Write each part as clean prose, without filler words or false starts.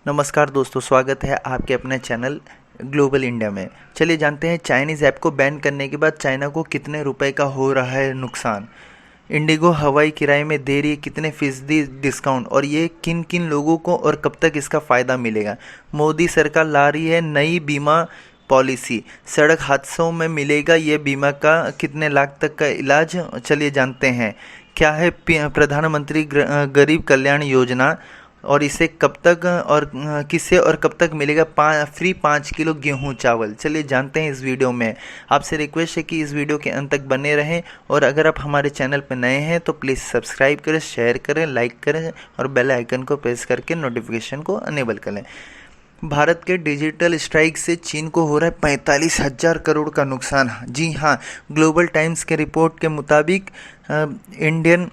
नमस्कार दोस्तों, स्वागत है आपके अपने चैनल ग्लोबल इंडिया में। चलिए जानते हैं चाइनीज़ ऐप को बैन करने के बाद चाइना को कितने रुपए का हो रहा है नुकसान। इंडिगो हवाई किराए में दे रही है कितने फीसदी डिस्काउंट और ये किन किन लोगों को और कब तक इसका फ़ायदा मिलेगा। मोदी सरकार ला रही है नई बीमा पॉलिसी, सड़क हादसों में मिलेगा ये बीमा का कितने लाख तक का इलाज। चलिए जानते हैं क्या है प्रधानमंत्री गरीब कल्याण योजना और इसे कब तक और किसे और कब तक मिलेगा फ्री 5 किलो गेहूं चावल। चलिए जानते हैं इस वीडियो में। आपसे रिक्वेस्ट है कि इस वीडियो के अंत तक बने रहें और अगर आप हमारे चैनल पर नए हैं तो प्लीज़ सब्सक्राइब करें, शेयर करें, लाइक करें और बेल आइकन को प्रेस करके नोटिफिकेशन को अनेबल करें। भारत के डिजिटल स्ट्राइक से चीन को हो रहा है 45,000 करोड़ का नुकसान। जी हाँ, ग्लोबल टाइम्स के रिपोर्ट के मुताबिक इंडियन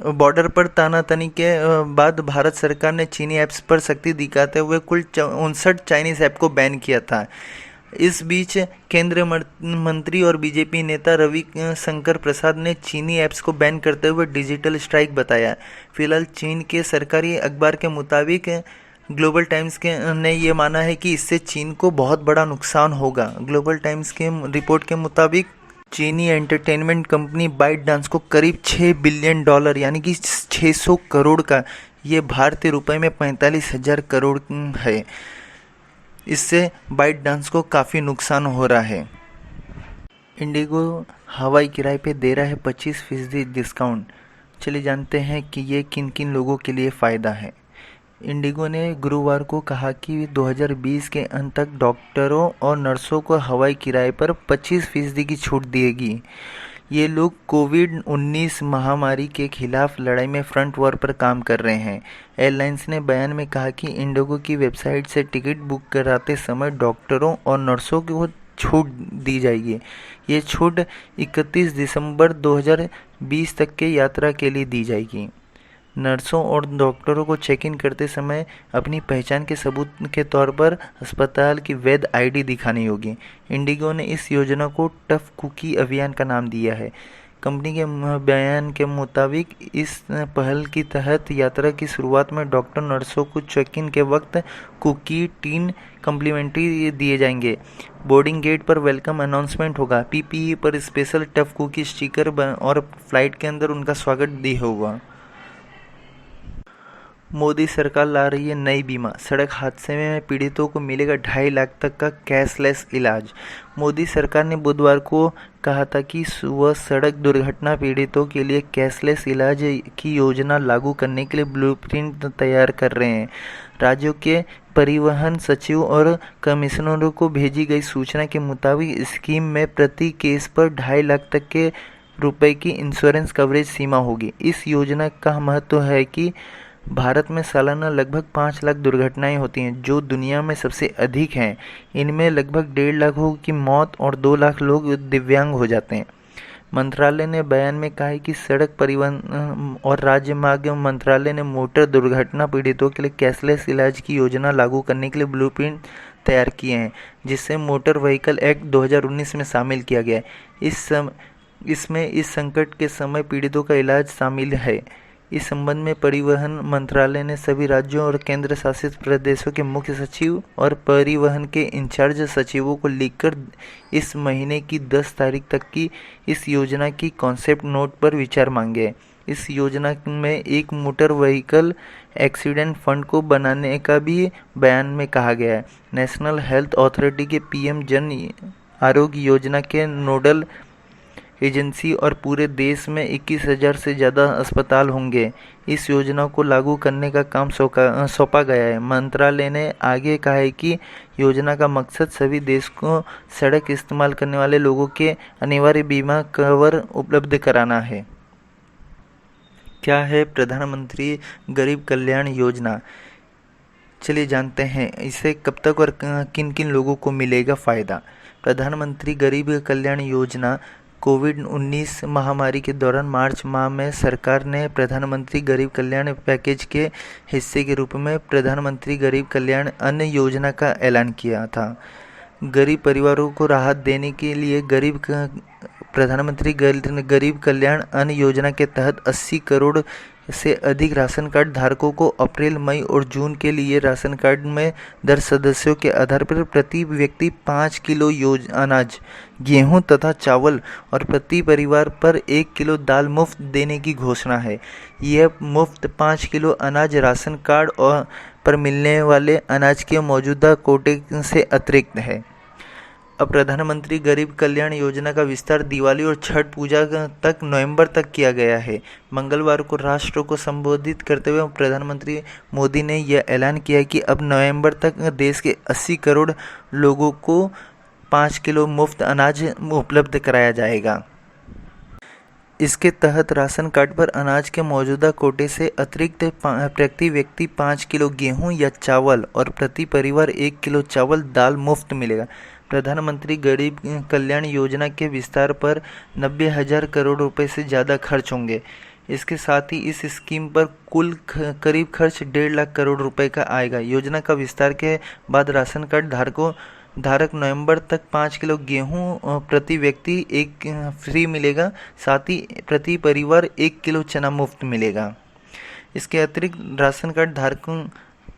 बॉर्डर पर तानातनी के बाद भारत सरकार ने चीनी ऐप्स पर सख्ती दिखाते हुए कुल 59 चाइनीज़ ऐप को बैन किया था। इस बीच केंद्रीय मंत्री और बीजेपी नेता रवि शंकर प्रसाद ने चीनी ऐप्स को बैन करते हुए डिजिटल स्ट्राइक बताया। फिलहाल चीन के सरकारी अखबार के मुताबिक ग्लोबल टाइम्स के ने ये माना है कि इससे चीन को बहुत बड़ा नुकसान होगा। ग्लोबल टाइम्स के रिपोर्ट के मुताबिक चीनी एंटरटेनमेंट कंपनी बाइट डांस को करीब $6 बिलियन यानी कि 600 करोड़ का, ये भारतीय रुपए में 45,000 करोड़ है। इससे बाइट डांस को काफ़ी नुकसान हो रहा है। इंडिगो हवाई किराए पे दे रहा है 25% डिस्काउंट। चलिए जानते हैं कि ये किन किन लोगों के लिए फ़ायदा है। इंडिगो ने गुरुवार को कहा कि 2020 के अंत तक डॉक्टरों और नर्सों को हवाई किराए पर 25% की छूट देगी। ये लोग कोविड-19 महामारी के खिलाफ लड़ाई में फ्रंट वॉर पर काम कर रहे हैं। एयरलाइंस ने बयान में कहा कि इंडिगो की वेबसाइट से टिकट बुक कराते समय डॉक्टरों और नर्सों को छूट दी जाएगी। ये छूट 31 दिसंबर 2020 तक के यात्रा के लिए दी जाएगी। नर्सों और डॉक्टरों को चेक इन करते समय अपनी पहचान के सबूत के तौर पर अस्पताल की वैध आईडी दिखानी होगी। इंडिगो ने इस योजना को टफ कुकी अभियान का नाम दिया है। कंपनी के बयान के मुताबिक इस पहल के तहत यात्रा की शुरुआत में डॉक्टर नर्सों को चेक इन के वक्त कुकी 3 कम्प्लीमेंट्री दिए जाएंगे। बोर्डिंग गेट पर वेलकम अनाउंसमेंट होगा। पीपीई पर स्पेशल टफ कुकी स्टिकर और फ्लाइट के अंदर उनका स्वागत भी होगा। मोदी सरकार ला रही है नई बीमा, सड़क हादसे में पीड़ितों को मिलेगा 2.5 लाख तक का कैशलेस इलाज। मोदी सरकार ने बुधवार को कहा था कि वह सड़क दुर्घटना पीड़ितों के लिए कैशलेस इलाज की योजना लागू करने के लिए ब्लूप्रिंट तैयार कर रहे हैं। राज्यों के परिवहन सचिव और कमिश्नरों को भेजी गई सूचना के मुताबिक स्कीम में प्रति केस पर 2.5 लाख तक के रुपए की इंश्योरेंस कवरेज सीमा होगी। इस योजना का महत्व है कि भारत में सालाना लगभग 5 लाख दुर्घटनाएं होती हैं, जो दुनिया में सबसे अधिक हैं। इनमें लगभग 1.5 लाख लोगों की मौत और 2 लाख लोग दिव्यांग हो जाते हैं। मंत्रालय ने बयान में कहा है कि सड़क परिवहन और राजमार्ग मंत्रालय ने मोटर दुर्घटना पीड़ितों के लिए कैशलेस इलाज की योजना लागू करने के लिए ब्लूप्रिंट तैयार किए हैं, जिसे मोटर व्हीकल एक्ट 2019 में शामिल किया गया है। इसमें इस संकट के समय पीड़ितों का इलाज शामिल है। इस संबंध में परिवहन मंत्रालय ने सभी राज्यों और केंद्र शासित प्रदेशों के मुख्य सचिव और परिवहन के इंचार्ज सचिवों को लिखकर इस महीने की 10 तारीख तक की इस योजना की कॉन्सेप्ट नोट पर विचार मांगे है। इस योजना में एक मोटर व्हीकल एक्सीडेंट फंड को बनाने का भी बयान में कहा गया है। नेशनल हेल्थ अथॉरिटी के पीएम जन आरोग्य योजना के नोडल एजेंसी और पूरे देश में 21,000 से ज़्यादा अस्पताल होंगे। इस योजना को लागू करने का काम सौंपा गया है। मंत्रालय ने आगे कहा है कि योजना का मकसद सभी देश को सड़क इस्तेमाल करने वाले लोगों के अनिवार्य बीमा कवर उपलब्ध कराना है। क्या है प्रधानमंत्री गरीब कल्याण योजना? चलिए जानते हैं इसे कब तक और किन किन लोगों को मिलेगा फ़ायदा। प्रधानमंत्री गरीब कल्याण योजना कोविड-19 महामारी के दौरान मार्च माह में सरकार ने प्रधानमंत्री गरीब कल्याण पैकेज के हिस्से के रूप में प्रधानमंत्री गरीब कल्याण अन्न योजना का ऐलान किया था। गरीब परिवारों को राहत देने के लिए प्रधानमंत्री गरीब कल्याण अन्न योजना के तहत 80 करोड़ से अधिक राशन कार्ड धारकों को अप्रैल, मई और जून के लिए राशन कार्ड में दर्ज सदस्यों के आधार पर प्रति व्यक्ति 5 किलो अनाज, गेहूं तथा चावल और प्रति परिवार पर 1 किलो दाल मुफ्त देने की घोषणा है। यह मुफ्त 5 किलो अनाज राशन कार्ड पर मिलने वाले अनाज के मौजूदा कोटे से अतिरिक्त है। अब प्रधानमंत्री गरीब कल्याण योजना का विस्तार दिवाली और छठ पूजा तक नवंबर तक किया गया है। मंगलवार को राष्ट्र को संबोधित करते हुए प्रधानमंत्री मोदी ने यह ऐलान किया कि अब नवंबर तक देश के 80 करोड़ लोगों को 5 किलो मुफ्त अनाज उपलब्ध कराया जाएगा। इसके तहत राशन कार्ड पर अनाज के मौजूदा कोटे से अतिरिक्त प्रति व्यक्ति 5 किलो गेहूं या चावल और प्रति परिवार 1 किलो चावल दाल मुफ्त मिलेगा। प्रधानमंत्री गरीब कल्याण योजना के विस्तार पर 90,000 करोड़ रुपए से ज़्यादा खर्च होंगे। इसके साथ ही इस स्कीम पर कुल करीब खर्च 1.5 लाख करोड़ रुपए का आएगा। योजना का विस्तार के बाद राशन कार्ड धारक नवंबर तक 5 किलो गेहूं प्रति व्यक्ति 1 फ्री मिलेगा। साथ ही प्रति परिवार 1 किलो चना मुफ्त मिलेगा। इसके अतिरिक्त राशन कार्ड धारकों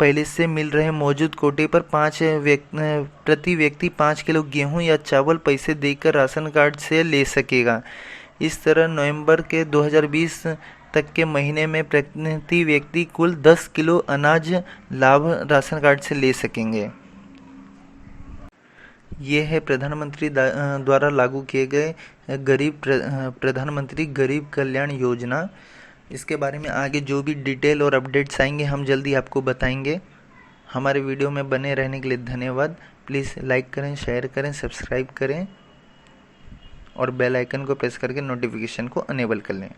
पहले से मिल रहे मौजूद कोटे पर प्रति व्यक्ति 5 किलो गेहूं या चावल पैसे देकर राशन कार्ड से ले सकेगा। इस तरह नवंबर के 2020 तक के महीने में प्रति व्यक्ति कुल 10 किलो अनाज लाभ राशन कार्ड से ले सकेंगे। ये है प्रधानमंत्री द्वारा लागू किए गए प्रधानमंत्री गरीब कल्याण योजना। इसके बारे में आगे जो भी डिटेल और अपडेट्स आएंगे हम जल्दी आपको बताएंगे। हमारे वीडियो में बने रहने के लिए धन्यवाद। प्लीज़ लाइक करें, शेयर करें, सब्सक्राइब करें और बेल आइकन को प्रेस करके नोटिफिकेशन को अनेबल कर लें।